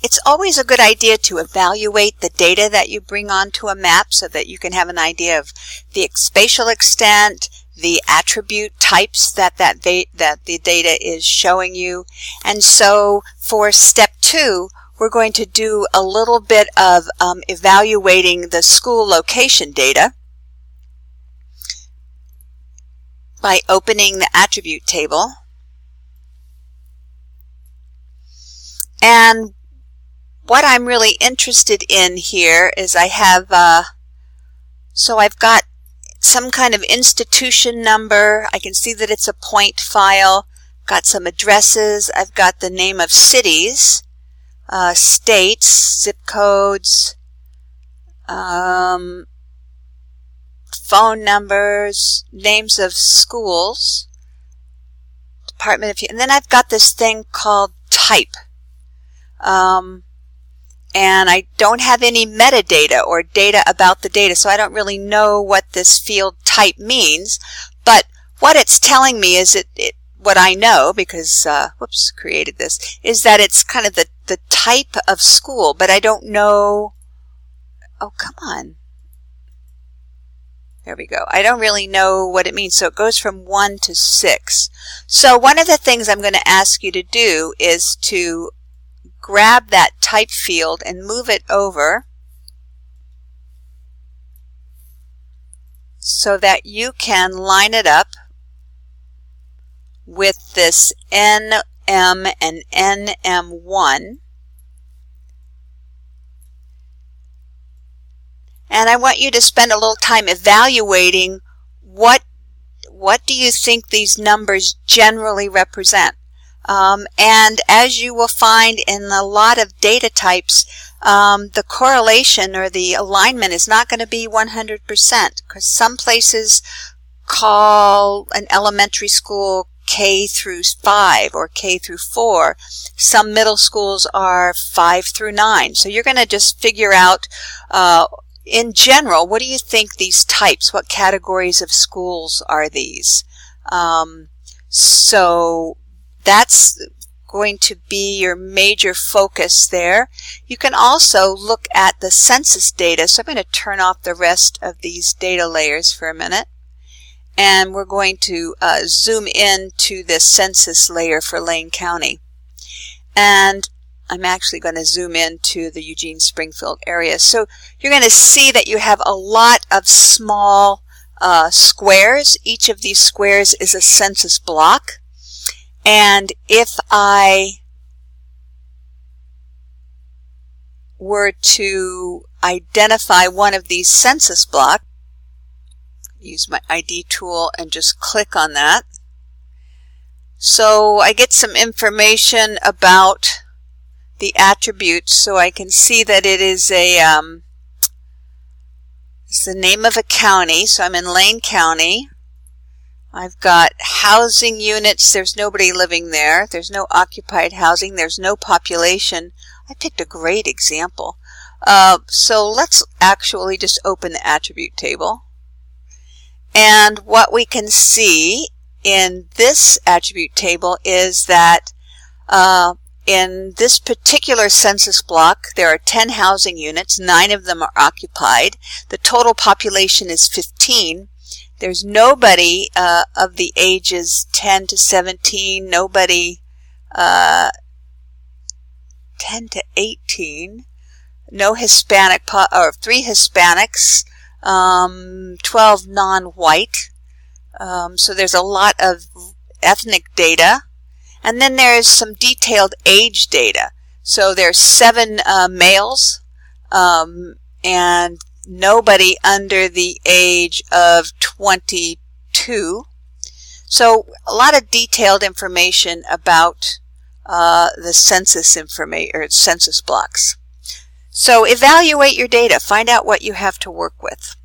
it's always a good idea to evaluate the data that you bring onto a map so that you can have an idea of the spatial extent, the attribute types that the data is showing you. And so for step 2, we're going to do a little bit of evaluating the school location data by opening the attribute table. And what I'm really interested in here is I have, so I've got some kind of institution number. I can see that it's a point file. Got some addresses. I've got the name of cities, states, zip codes, phone numbers, names of schools, Department of, and then I've got this thing called type. And I don't have any metadata or data about the data, so I don't really know what this field type means. But what it's telling me is what I know, because, whoops, created this, is that it's kind of the type of school, but I don't know, oh, come on. There we go. I don't really know what it means, so it goes from 1 to 6. So one of the things I'm going to ask you to do is to grab that type field and move it over so that you can line it up with this NM and NM1. And I want you to spend a little time evaluating what do you think these numbers generally represent. And as you will find in a lot of data types, the correlation or the alignment is not going to be 100%, because some places call an elementary school K through 5 or K through 4. Some middle schools are 5 through 9. So you're going to just figure out, in general, what do you think these types, what categories of schools are these? So that's going to be your major focus there. You can also look at the census data. So I'm going to turn off the rest of these data layers for a minute. And we're going to zoom in to the census layer for Lane County. And I'm actually going to zoom into the Eugene-Springfield area. So you're going to see that you have a lot of small squares. Each of these squares is a census block. And if I were to identify one of these census blocks, use my ID tool and just click on that. So I get some information about the attributes, so I can see that it is it's the name of a county. So I'm in Lane County. I've got housing units. There's nobody living there. There's no occupied housing. There's no population. I picked a great example. So let's actually just open the attribute table. And what we can see in this attribute table is that in this particular census block, there are 10 housing units. 9 of them are occupied. The total population is 15. There's nobody of the ages 10 to 17, nobody 10 to 18, no Hispanic, or 3 Hispanics, 12 non-white. So there's a lot of ethnic data. And then there's some detailed age data. So there's 7 males and nobody under the age of 22. So a lot of detailed information about the census information or census blocks. So evaluate your data. Find out what you have to work with.